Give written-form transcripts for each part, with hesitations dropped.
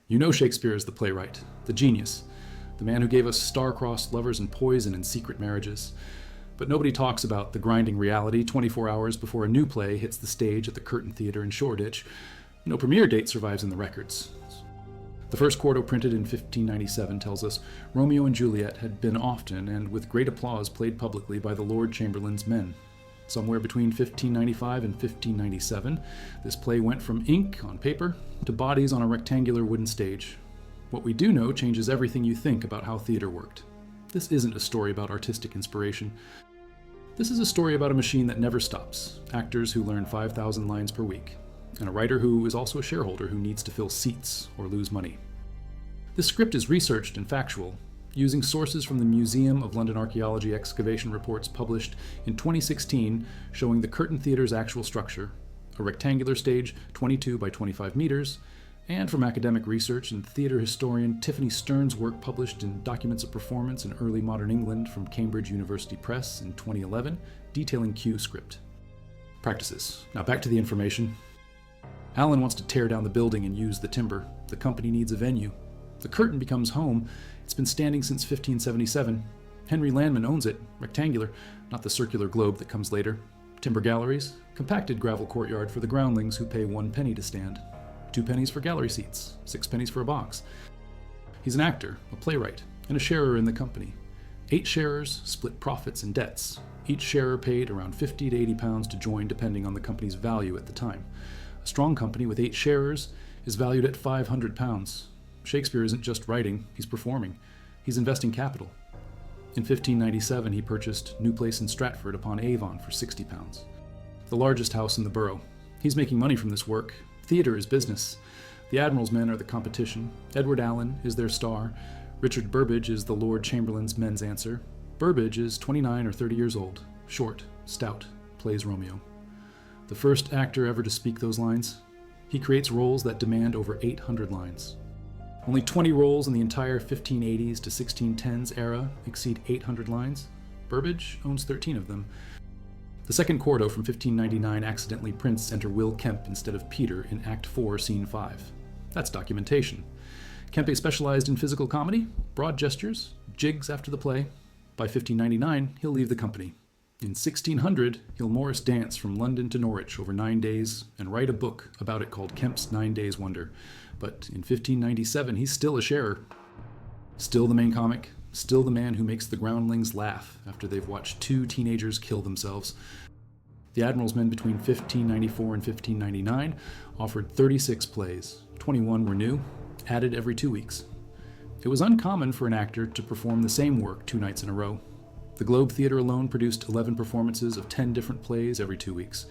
You know Shakespeare as the playwright, the genius, the man who gave us star-crossed lovers and poison and secret marriages. But nobody talks about the grinding reality 24 hours before a new play hits the stage at the Curtain Theatre in Shoreditch. No premiere date survives in the records. The first quarto printed in 1597 tells us Romeo and Juliet had been often and with great applause played publicly by the Lord Chamberlain's men. Somewhere between 1595 and 1597, this play went from ink on paper to bodies on a rectangular wooden stage. What we do know changes everything you think about how theater worked. This isn't a story about artistic inspiration. This is a story about a machine that never stops, actors who learn 5,000 lines per week, and a writer who is also a shareholder who needs to fill seats or lose money. This script is researched and factual, using sources from the Museum of London Archaeology excavation reports published in 2016 showing the Curtain Theatre's actual structure, a rectangular stage 22 by 25 meters, and from academic research and theater historian Tiffany Stern's work published in Documents of Performance in Early Modern England from Cambridge University Press in 2011, detailing Q script. Practices. Now back to the information. Alan wants to tear down the building and use the timber. The company needs a venue. The curtain becomes home. It's been standing since 1577. Henry Landman owns it, rectangular, not the circular globe that comes later. Timber galleries, compacted gravel courtyard for the groundlings who pay 1 penny to stand. 2 pennies for gallery seats, 6 pennies for a box. He's an actor, a playwright, and a sharer in the company. 8 sharers split profits and debts. Each sharer paid around 50 to 80 pounds to join depending on the company's value at the time. A strong company with 8 sharers is valued at 500 pounds. Shakespeare isn't just writing, he's performing. He's investing capital. In 1597, he purchased New Place in Stratford upon Avon for 60 pounds, the largest house in the borough. He's making money from this work. Theater is business. The Admiral's men are the competition. Edward Allen is their star. Richard Burbage is the Lord Chamberlain's men's answer. Burbage is 29 or 30 years old, short, stout, plays Romeo. The first actor ever to speak those lines. He creates roles that demand over 800 lines. Only 20 roles in the entire 1580s to 1610s era exceed 800 lines. Burbage owns 13 of them. The second quarto from 1599 accidentally prints Enter Will Kemp instead of Peter in Act 4, Scene 5. That's documentation. Kempe specialized in physical comedy, broad gestures, jigs after the play. By 1599, he'll leave the company. In 1600, he'll Morris dance from London to Norwich over 9 days and write a book about it called Kemp's 9 Days' Wonder. But in 1597, he's still a sharer. Still the main comic, still the man who makes the groundlings laugh after they've watched 2 teenagers kill themselves. The Admiral's men between 1594 and 1599 offered 36 plays. 21 were new, added every 2 weeks. It was uncommon for an actor to perform the same work 2 nights in a row. The Globe Theatre alone produced 11 performances of 10 different plays every 2 weeks.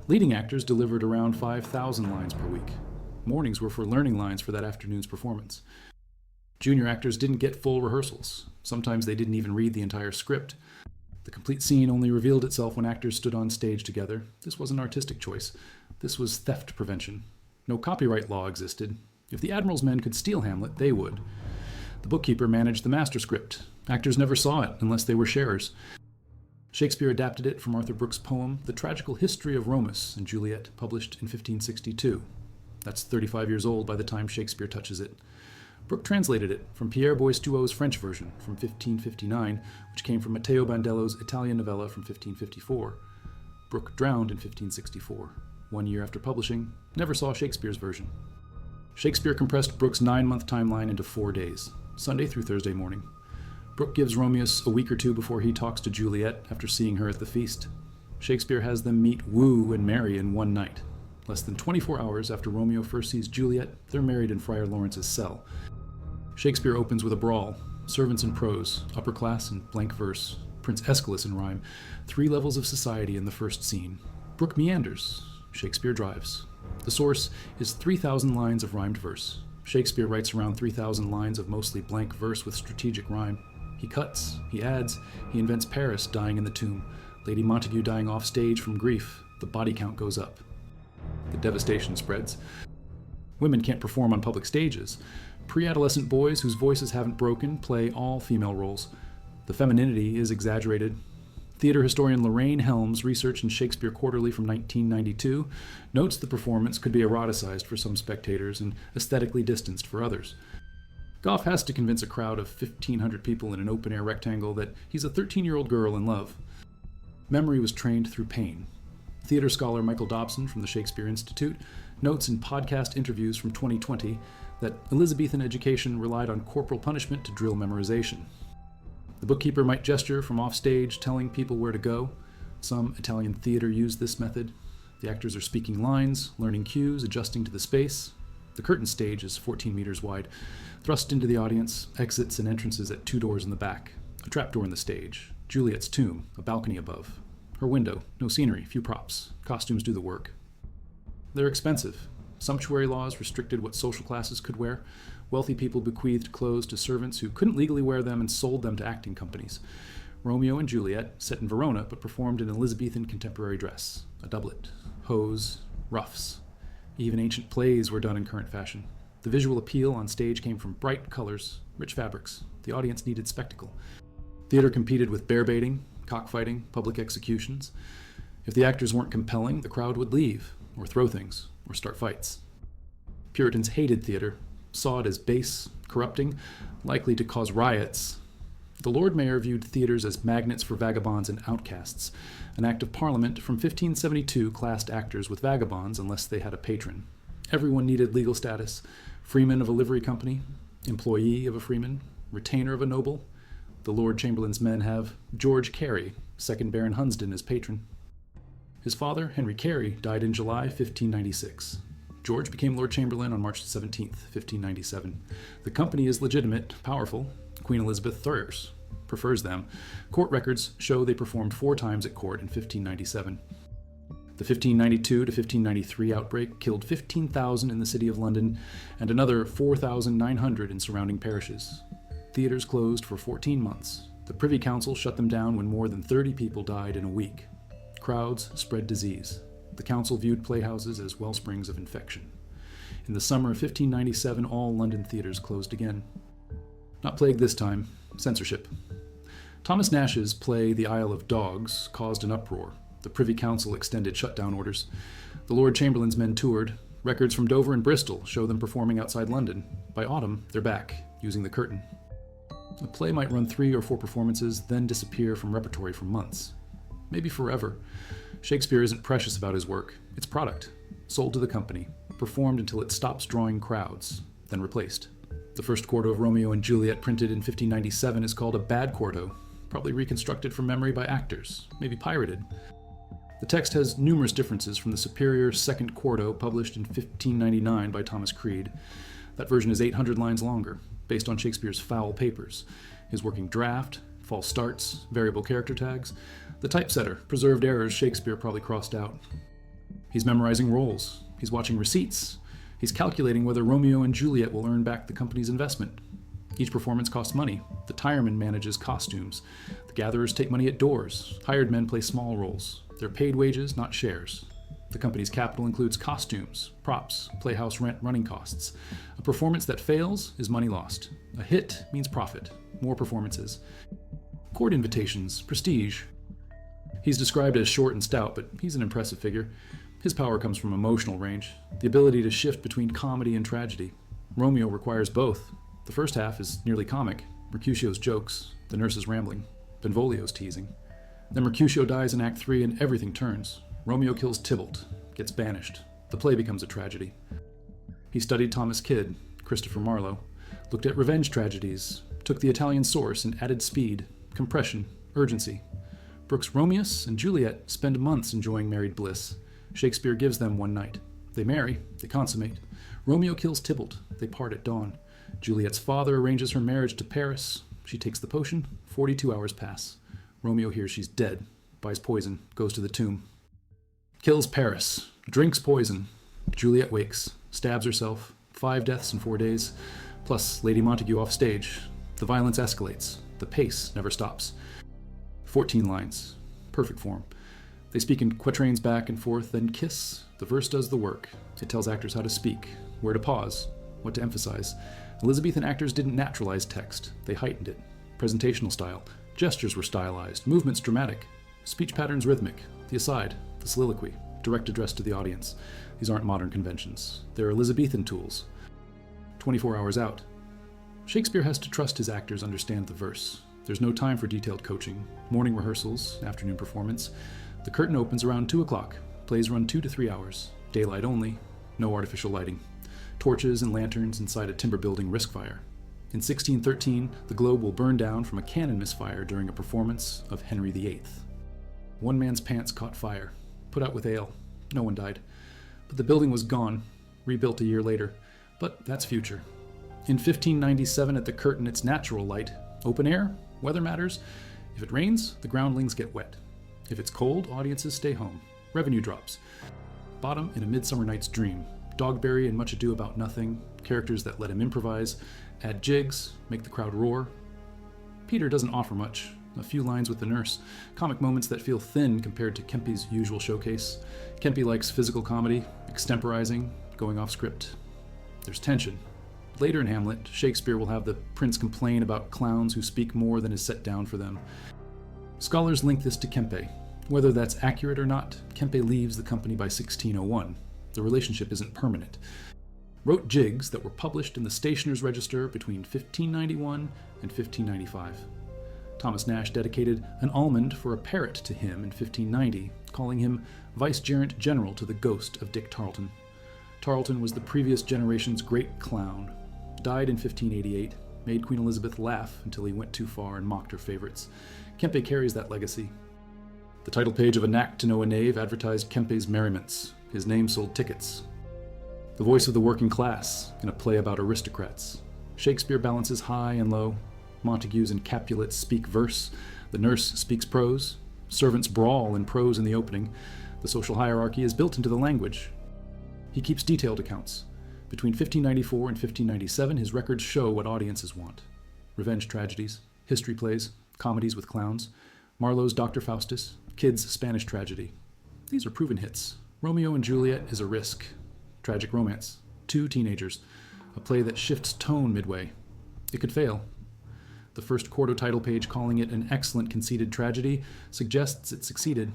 Leading actors delivered around 5,000 lines per week. Mornings were for learning lines for that afternoon's performance. Junior actors didn't get full rehearsals. Sometimes they didn't even read the entire script. The complete scene only revealed itself when actors stood on stage together. This was an artistic choice. This was theft prevention. No copyright law existed. If the Admiral's men could steal Hamlet, they would. The bookkeeper managed the master script. Actors never saw it unless they were sharers. Shakespeare adapted it from Arthur Brooks' poem, The Tragical History of Romeo and Juliet, published in 1562. That's 35 years old by the time Shakespeare touches it. Brooke translated it from Pierre Boistuau's French version from 1559, which came from Matteo Bandello's Italian novella from 1554. Brooke drowned in 1564. 1 year after publishing, never saw Shakespeare's version. Shakespeare compressed Brooke's 9-month timeline into 4 days, Sunday through Thursday morning. Brooke gives Romeus a week or 2 before he talks to Juliet after seeing her at the feast. Shakespeare has them meet, woo, and marry in 1 night. Less than 24 hours after Romeo first sees Juliet, they're married in Friar Lawrence's cell. Shakespeare opens with a brawl, servants in prose, upper class in blank verse, Prince Aeschylus in rhyme, 3 levels of society in the first scene. Brooke meanders, Shakespeare drives. The source is 3,000 lines of rhymed verse. Shakespeare writes around 3,000 lines of mostly blank verse with strategic rhyme. He cuts, he adds, he invents Paris dying in the tomb, Lady Montague dying off stage from grief, the body count goes up. The devastation spreads. Women can't perform on public stages. Pre-adolescent boys whose voices haven't broken play all female roles. The femininity is exaggerated. Theater historian Lorraine Helms' research in Shakespeare Quarterly from 1992 notes the performance could be eroticized for some spectators and aesthetically distanced for others. Goff has to convince a crowd of 1,500 people in an open-air rectangle that he's a 13-year-old girl in love. Memory was trained through pain. Theater scholar Michael Dobson from the Shakespeare Institute notes in podcast interviews from 2020 that Elizabethan education relied on corporal punishment to drill memorization. The bookkeeper might gesture from offstage, telling people where to go. Some Italian theater used this method. The actors are speaking lines, learning cues, adjusting to the space. The curtain stage is 14 meters wide, thrust into the audience, exits and entrances at 2 doors in the back, a trapdoor in the stage, Juliet's tomb, a balcony above. Her window, no scenery, few props. Costumes do the work. They're expensive. Sumptuary laws restricted what social classes could wear. Wealthy people bequeathed clothes to servants who couldn't legally wear them and sold them to acting companies. Romeo and Juliet, set in Verona, but performed in Elizabethan contemporary dress, a doublet, hose, ruffs. Even ancient plays were done in current fashion. The visual appeal on stage came from bright colors, rich fabrics. The audience needed spectacle. Theater competed with bear baiting, cockfighting, public executions. If the actors weren't compelling, the crowd would leave, or throw things, or start fights. Puritans hated theater, saw it as base, corrupting, likely to cause riots. The Lord Mayor viewed theaters as magnets for vagabonds and outcasts. An Act of Parliament from 1572 classed actors with vagabonds unless they had a patron. Everyone needed legal status: freeman of a livery company, employee of a freeman, retainer of a noble. The Lord Chamberlain's men have George Carey, 2nd Baron Hunsdon, as patron. His father, Henry Carey, died in July 1596. George became Lord Chamberlain on March 17, 1597. The company is legitimate, powerful. Queen Elizabeth prefers them. Court records show they performed 4 times at court in 1597. The 1592 to 1593 outbreak killed 15,000 in the city of London and another 4,900 in surrounding parishes. Theaters closed for 14 months. The Privy Council shut them down when more than 30 people died in a week. Crowds spread disease. The council viewed playhouses as wellsprings of infection. In the summer of 1597, all London theaters closed again. Not plagued this time, censorship. Thomas Nash's play The Isle of Dogs caused an uproar. The Privy Council extended shutdown orders. The Lord Chamberlain's men toured. Records from Dover and Bristol show them performing outside London. By autumn, they're back, using the curtain. A play might run 3 or 4 performances, then disappear from repertory for months. Maybe forever. Shakespeare isn't precious about his work. It's product, sold to the company, performed until it stops drawing crowds, then replaced. The first quarto of Romeo and Juliet, printed in 1597, is called a bad quarto, probably reconstructed from memory by actors, maybe pirated. The text has numerous differences from the superior second quarto published in 1599 by Thomas Creed. That version is 800 lines longer, based on Shakespeare's foul papers, his working draft, false starts, variable character tags. The typesetter preserved errors Shakespeare probably crossed out. He's memorizing roles. He's watching receipts. He's calculating whether Romeo and Juliet will earn back the company's investment. Each performance costs money. The tireman manages costumes. The gatherers take money at doors. Hired men play small roles. They're paid wages, not shares. The company's capital includes costumes, props, playhouse rent, running costs. A performance that fails is money lost. A hit means profit, more performances. Court invitations, prestige. He's described as short and stout, but he's an impressive figure. His power comes from emotional range, the ability to shift between comedy and tragedy. Romeo requires both. The first half is nearly comic, Mercutio's jokes, the nurse's rambling, Benvolio's teasing. Then Mercutio dies in Act 3 and everything turns. Romeo kills Tybalt, gets banished. The play becomes a tragedy. He studied Thomas Kyd, Christopher Marlowe, looked at revenge tragedies, took the Italian source and added speed, compression, urgency. Brooks' Romeus and Juliet spend months enjoying married bliss. Shakespeare gives them one night. They marry, they consummate. Romeo kills Tybalt, they part at dawn. Juliet's father arranges her marriage to Paris. She takes the potion, 42 hours pass. Romeo hears she's dead, buys poison, goes to the tomb. Kills Paris, drinks poison. Juliet wakes, stabs herself, 5 deaths in 4 days, plus Lady Montague off stage. The violence escalates, the pace never stops. 14 lines, perfect form. They speak in quatrains back and forth, then kiss. The verse does the work. It tells actors how to speak, where to pause, what to emphasize. Elizabethan actors didn't naturalize text, they heightened it. Presentational style. Gestures were stylized, movements dramatic. Speech patterns rhythmic, the aside, the soliloquy, direct address to the audience. These aren't modern conventions. They're Elizabethan tools. 24 hours out. Shakespeare has to trust his actors understand the verse. There's no time for detailed coaching, morning rehearsals, afternoon performance. The curtain opens around 2 o'clock. Plays run 2 to 3 hours. Daylight only, no artificial lighting. Torches and lanterns inside a timber building risk fire. In 1613, the globe will burn down from a cannon misfire during a performance of Henry VIII. One man's pants caught fire, put out with ale. No one died. But the building was gone, rebuilt a year later. But that's future. In 1597, at the curtain, it's natural light. Open air, weather matters. If it rains, the groundlings get wet. If it's cold, audiences stay home. Revenue drops. Bottom in A Midsummer Night's Dream. Dogberry and Much Ado About Nothing. Characters that let him improvise. Add jigs, make the crowd roar. Peter doesn't offer much. A few lines with the nurse. Comic moments that feel thin compared to Kempe's usual showcase. Kempe likes physical comedy, extemporizing, going off script. There's tension. Later in Hamlet, Shakespeare will have the prince complain about clowns who speak more than is set down for them. Scholars link this to Kempe. Whether that's accurate or not, Kempe leaves the company by 1601. The relationship isn't permanent. Wrote jigs that were published in the Stationer's Register between 1591 and 1595. Thomas Nash dedicated an almond for a parrot to him in 1590, calling him Vicegerent General to the ghost of Dick Tarleton. Tarleton was the previous generation's great clown. Died in 1588, made Queen Elizabeth laugh until he went too far and mocked her favorites. Kempe carries that legacy. The title page of A Knack to Know a Knave advertised Kempe's merriments. His name sold tickets. The voice of the working class in a play about aristocrats. Shakespeare balances high and low. Montagues and Capulets speak verse. The nurse speaks prose. Servants brawl in prose in the opening. The social hierarchy is built into the language. He keeps detailed accounts. Between 1594 and 1597, his records show what audiences want. Revenge tragedies, history plays, comedies with clowns, Marlowe's Dr. Faustus, Kid's Spanish tragedy. These are proven hits. Romeo and Juliet is a risk. Tragic romance. 2 teenagers. A play that shifts tone midway. It could fail. The first quarto title page, calling it an excellent conceited tragedy, suggests it succeeded.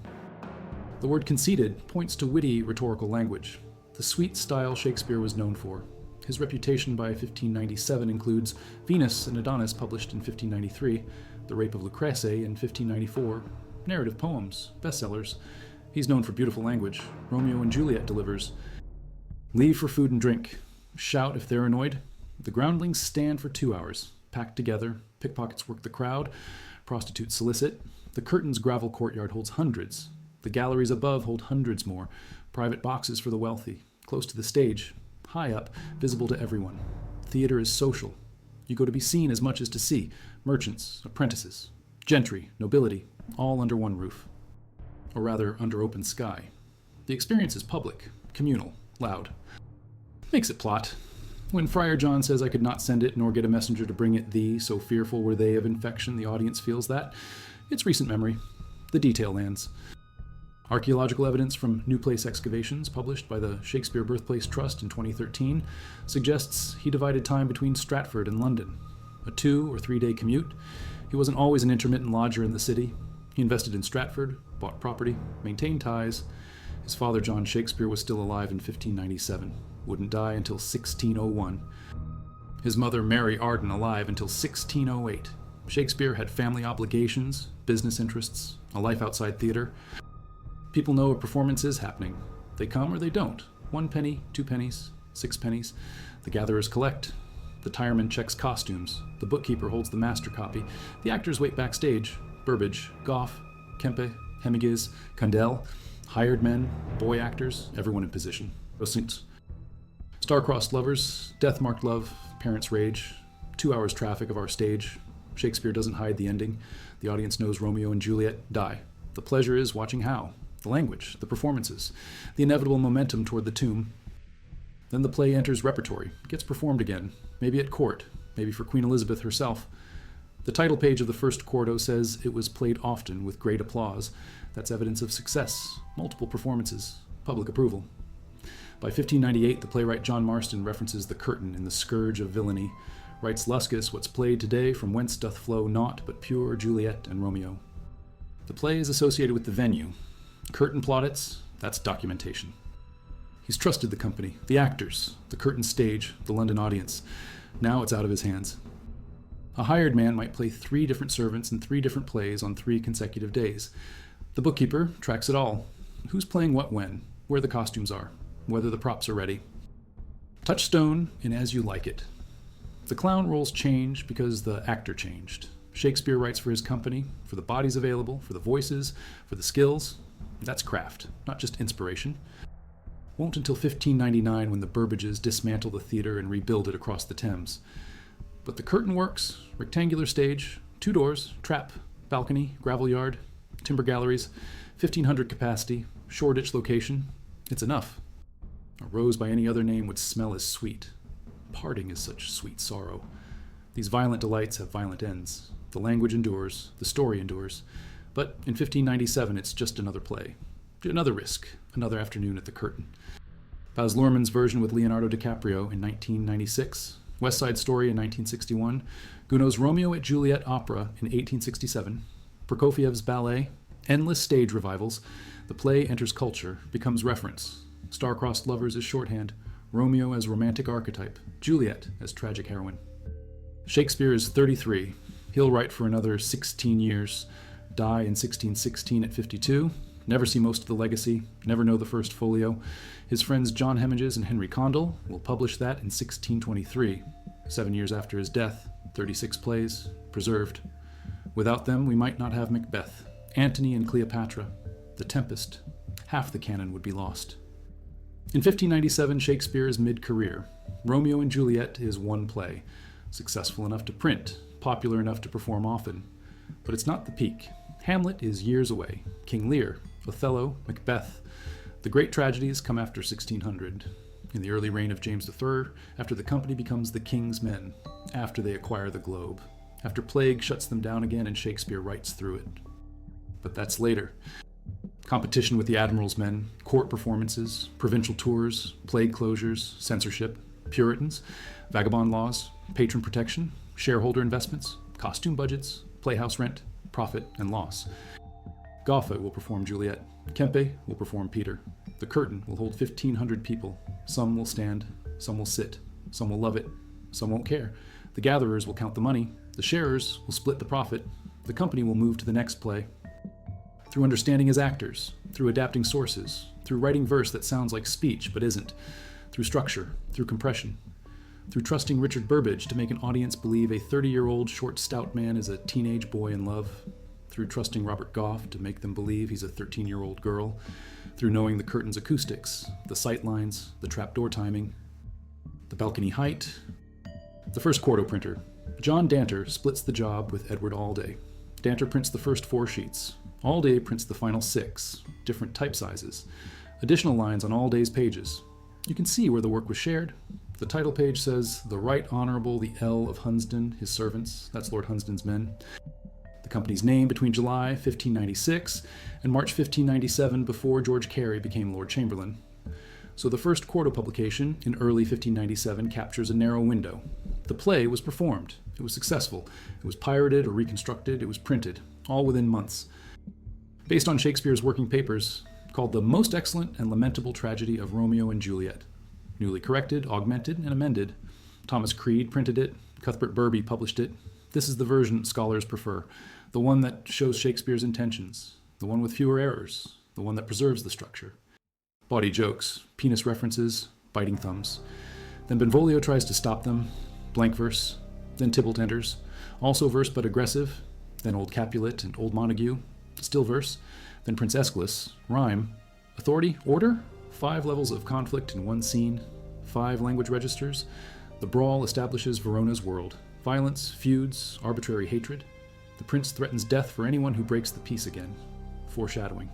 The word conceited points to witty rhetorical language. The sweet style Shakespeare was known for. His reputation by 1597 includes Venus and Adonis, published in 1593, The Rape of Lucrece in 1594, narrative poems, bestsellers. He's known for beautiful language. Romeo and Juliet delivers. Leave for food and drink. Shout if they're annoyed. The groundlings stand for 2 hours, packed together. Pickpockets work the crowd. Prostitutes solicit. The curtain's gravel courtyard holds hundreds. The galleries above hold hundreds more. Private boxes for the wealthy. Close to the stage. High up, visible to everyone. Theater is social. You go to be seen as much as to see. Merchants, apprentices, gentry, nobility, all under one roof. Or rather, under open sky. The experience is public, communal, loud. Makes it plot. When Friar John says, "I could not send it, nor get a messenger to bring it thee, so fearful were they of infection," the audience feels that. It's recent memory. The detail lands. Archaeological evidence from New Place excavations, published by the Shakespeare Birthplace Trust in 2013, suggests he divided time between Stratford and London. A 2 or 3 day commute. He wasn't always an intermittent lodger in the city. He invested in Stratford, bought property, maintained ties. His father, John Shakespeare, was still alive in 1597. Wouldn't die until 1601. His mother, Mary Arden, alive until 1608. Shakespeare had family obligations, business interests, a life outside theater. People know a performance is happening. They come or they don't. 1 penny, 2 pennies, 6 pennies. The gatherers collect. The tireman checks costumes. The bookkeeper holds the master copy. The actors wait backstage. Burbage, Gough, Kempe, Hemigiz, Condell, hired men, boy actors, everyone in position. Star-crossed lovers, death-marked love, parents' rage, 2 hours traffic of our stage. Shakespeare doesn't hide the ending. The audience knows Romeo and Juliet die. The pleasure is watching how. The language, the performances, the inevitable momentum toward the tomb. Then the play enters repertory, gets performed again, maybe at court, maybe for Queen Elizabeth herself. The title page of the first quarto says it was played often with great applause. That's evidence of success, multiple performances, public approval. By 1598, the playwright John Marston references the curtain in The Scourge of Villainy. Writes Luscus, "What's played today, from whence doth flow naught but pure Juliet and Romeo." The play is associated with the venue. Curtain plaudits, that's documentation. He's trusted the company, the actors, the curtain stage, the London audience. Now it's out of his hands. A hired man might play 3 different servants in 3 different plays on 3 consecutive days. The bookkeeper tracks it all. Who's playing what when, where the costumes are, whether the props are ready. Touchstone in As You Like It. The clown roles change because the actor changed. Shakespeare writes for his company, for the bodies available, for the voices, for the skills. That's craft, not just inspiration. Won't until 1599 when the Burbages dismantle the theatre and rebuild it across the Thames. But the curtain works, rectangular stage, 2 doors, trap, balcony, gravel yard, timber galleries, 1,500 capacity, Shoreditch location. It's enough. A rose by any other name would smell as sweet. Parting is such sweet sorrow. These violent delights have violent ends. The language endures, the story endures. But in 1597, it's just another play. Another risk, another afternoon at the curtain. Baz Luhrmann's version with Leonardo DiCaprio in 1996, West Side Story in 1961, Gounod's Romeo and Juliet opera in 1867, Prokofiev's ballet, endless stage revivals. The play enters culture, becomes reference. Star-crossed lovers as shorthand, Romeo as romantic archetype, Juliet as tragic heroine. Shakespeare is 33. He'll write for another 16 years, die in 1616 at 52, never see most of the legacy, never know the first folio. His friends John Hemminges and Henry Condell will publish that in 1623, 7 years after his death, 36 plays, preserved. Without them, we might not have Macbeth, Antony and Cleopatra, The Tempest. Half the canon would be lost. In 1597, Shakespeare is mid-career. Romeo and Juliet is one play, successful enough to print, popular enough to perform often. But it's not the peak. Hamlet is years away. King Lear, Othello, Macbeth. The great tragedies come after 1600, in the early reign of James III, after the company becomes the king's men, after they acquire the globe, after plague shuts them down again and Shakespeare writes through it. But that's later. Competition with the admiral's men, court performances, provincial tours, plague closures, censorship, Puritans, vagabond laws, patron protection, shareholder investments, costume budgets, playhouse rent, profit and loss. Goffe will perform Juliet. Kempe will perform Peter. The curtain will hold 1,500 people. Some will stand, some will sit, some will love it, some won't care. The gatherers will count the money. The sharers will split the profit. The company will move to the next play. Through understanding as actors, through adapting sources, through writing verse that sounds like speech but isn't, through structure, through compression, through trusting Richard Burbage to make an audience believe a 30-year-old short stout man is a teenage boy in love, through trusting Robert Goff to make them believe he's a 13-year-old girl, through knowing the curtain's acoustics, the sight lines, the trapdoor timing, the balcony height. The first quarto printer, John Danter, splits the job with Edward Allday. Danter prints the first 4 sheets. Allday prints the final 6, different type sizes, additional lines on Allday's pages. You can see where the work was shared. The title page says, "The Right Honourable the Earl of Hunsdon, his servants," that's Lord Hunsdon's men. The company's name between July 1596 and March 1597 before George Carey became Lord Chamberlain. So the first quarto publication in early 1597 captures a narrow window. The play was performed. It was successful. It was pirated or reconstructed. It was printed, all within months. Based on Shakespeare's working papers, called The Most Excellent and Lamentable Tragedy of Romeo and Juliet. Newly corrected, augmented, and amended. Thomas Creed printed it. Cuthbert Burby published it. This is the version scholars prefer, the one that shows Shakespeare's intentions, the one with fewer errors, the one that preserves the structure. Bawdy jokes, penis references, biting thumbs. Then Benvolio tries to stop them, blank verse. Then Tybalt enters, also verse but aggressive. Then Old Capulet and Old Montague, still verse. Then Prince Aeschylus, rhyme. Authority, order, 5 levels of conflict in one scene, 5 language registers. The brawl establishes Verona's world. Violence, feuds, arbitrary hatred. The prince threatens death for anyone who breaks the peace again. Foreshadowing.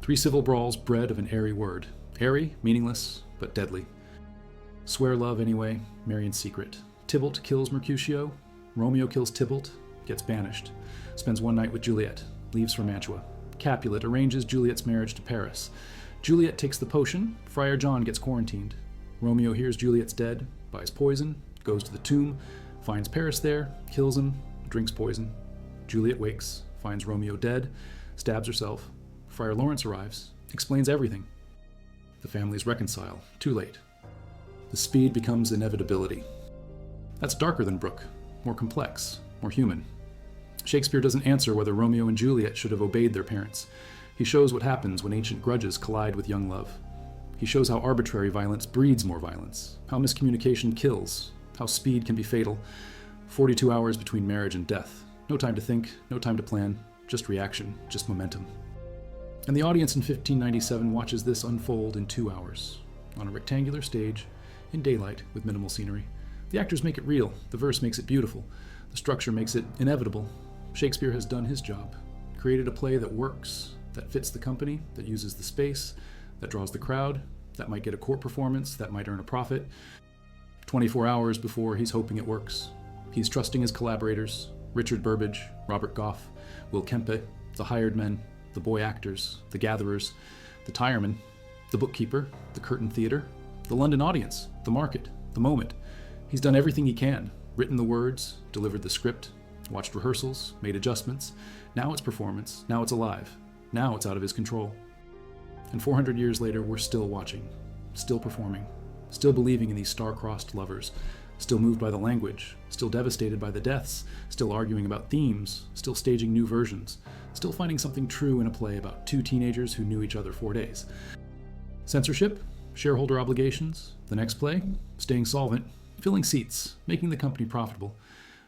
3 civil brawls bred of an airy word. Airy, meaningless, but deadly. Swear love anyway, marry in secret. Tybalt kills Mercutio. Romeo kills Tybalt, gets banished. Spends one night with Juliet, leaves for Mantua. Capulet arranges Juliet's marriage to Paris. Juliet takes the potion. Friar John gets quarantined. Romeo hears Juliet's dead, buys poison, goes to the tomb, finds Paris there, kills him, drinks poison. Juliet wakes, finds Romeo dead, stabs herself. Friar Lawrence arrives, explains everything. The families reconcile, too late. The speed becomes inevitability. That's darker than Brooke, more complex, more human. Shakespeare doesn't answer whether Romeo and Juliet should have obeyed their parents. He shows what happens when ancient grudges collide with young love. He shows how arbitrary violence breeds more violence, how miscommunication kills, how speed can be fatal. 42 hours between marriage and death. No time to think, no time to plan, just reaction, just momentum. And the audience in 1597 watches this unfold in 2 hours, on a rectangular stage, in daylight, with minimal scenery. The actors make it real, the verse makes it beautiful, the structure makes it inevitable. Shakespeare has done his job, created a play that works, that fits the company, that uses the space, that draws the crowd, that might get a court performance, that might earn a profit. 24 hours before he's hoping it works. He's trusting his collaborators, Richard Burbage, Robert Goff, Will Kempe, the hired men, the boy actors, the gatherers, the tiremen, the bookkeeper, the curtain theater, the London audience, the market, the moment. He's done everything he can, written the words, delivered the script, watched rehearsals, made adjustments. Now it's performance, now it's alive, now it's out of his control. And 400 years later, we're still watching, still performing, still believing in these star-crossed lovers, still moved by the language, still devastated by the deaths, still arguing about themes, still staging new versions, still finding something true in a play about two teenagers who knew each other 4 days. Censorship, shareholder obligations, the next play, staying solvent, filling seats, making the company profitable.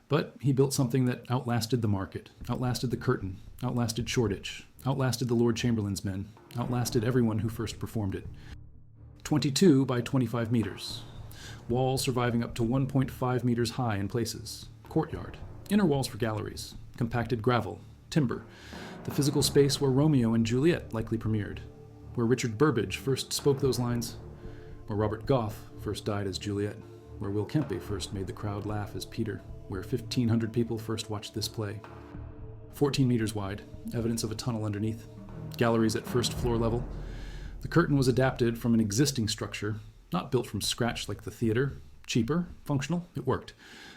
But he built something that outlasted the market, outlasted the curtain, outlasted Shoreditch, outlasted the Lord Chamberlain's men, outlasted everyone who first performed it. 22 by 25 meters. Walls surviving up to 1.5 meters high in places. Courtyard. Inner walls for galleries. Compacted gravel. Timber. The physical space where Romeo and Juliet likely premiered. Where Richard Burbage first spoke those lines. Where Robert Goff first died as Juliet. Where Will Kempe first made the crowd laugh as Peter. Where 1,500 people first watched this play. 14 meters wide. Evidence of a tunnel underneath. Galleries at first floor level. The curtain was adapted from an existing structure, not built from scratch like the theater. Cheaper, functional, it worked.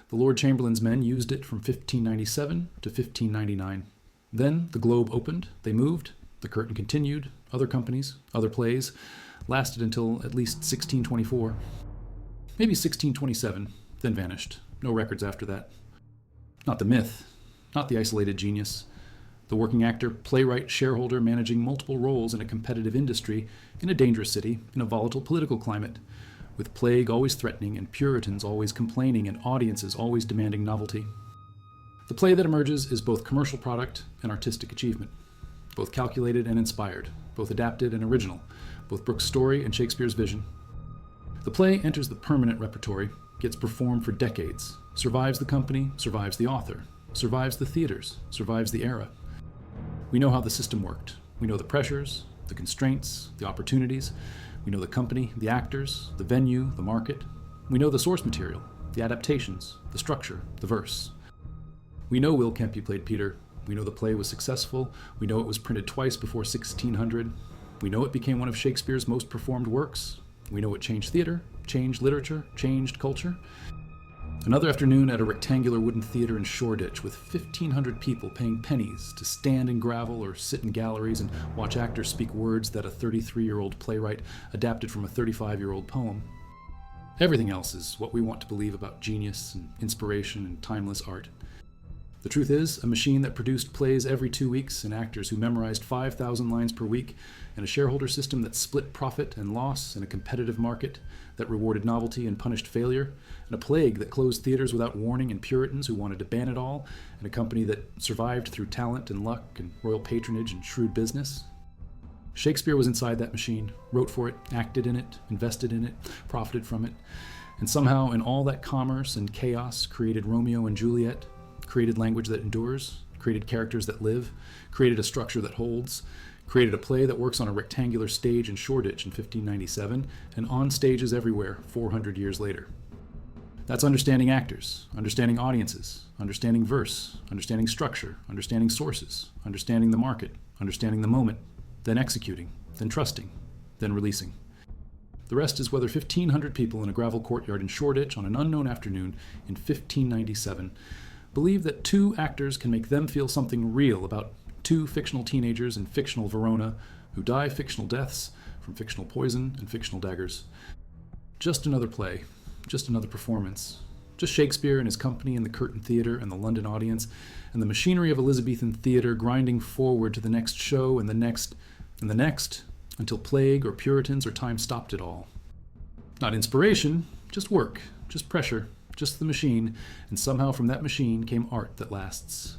The Lord Chamberlain's men used it from 1597 to 1599. Then the globe opened, they moved, the curtain continued, other companies, other plays, lasted until at least 1624. Maybe 1627, then vanished. No records after that. Not the myth, not the isolated genius. The working actor, playwright, shareholder managing multiple roles in a competitive industry, in a dangerous city, in a volatile political climate, with plague always threatening and Puritans always complaining and audiences always demanding novelty. The play that emerges is both commercial product and artistic achievement, both calculated and inspired, both adapted and original, both Brooke's story and Shakespeare's vision. The play enters the permanent repertory, gets performed for decades, survives the company, survives the author, survives the theaters, survives the era. We know how the system worked. We know the pressures, the constraints, the opportunities. We know the company, the actors, the venue, the market. We know the source material, the adaptations, the structure, the verse. We know Will Kempe played Peter. We know the play was successful. We know it was printed twice before 1600. We know it became one of Shakespeare's most performed works. We know it changed theater, changed literature, changed culture. Another afternoon at a rectangular wooden theater in Shoreditch with 1,500 people paying pennies to stand in gravel or sit in galleries and watch actors speak words that a 33-year-old playwright adapted from a 35-year-old poem. Everything else is what we want to believe about genius and inspiration and timeless art. The truth is, a machine that produced plays every 2 weeks and actors who memorized 5,000 lines per week, and a shareholder system that split profit and loss in a competitive market, that rewarded novelty and punished failure, and a plague that closed theaters without warning and Puritans who wanted to ban it all, and a company that survived through talent and luck and royal patronage and shrewd business. Shakespeare was inside that machine, wrote for it, acted in it, invested in it, profited from it, and somehow in all that commerce and chaos created Romeo and Juliet, created language that endures, created characters that live, created a structure that holds, created a play that works on a rectangular stage in Shoreditch in 1597 and on stages everywhere 400 years later. That's understanding actors, understanding audiences, understanding verse, understanding structure, understanding sources, understanding the market, understanding the moment, then executing, then trusting, then releasing. The rest is whether 1,500 people in a gravel courtyard in Shoreditch on an unknown afternoon in 1597 believe that two actors can make them feel something real about Two fictional teenagers in fictional Verona who die fictional deaths from fictional poison and fictional daggers. Just another play, just another performance. Just Shakespeare and his company in the Curtain Theatre and the London audience, and the machinery of Elizabethan theatre grinding forward to the next show and the next, until plague or Puritans or time stopped it all. Not inspiration, just work, just pressure, just the machine, and somehow from that machine came art that lasts.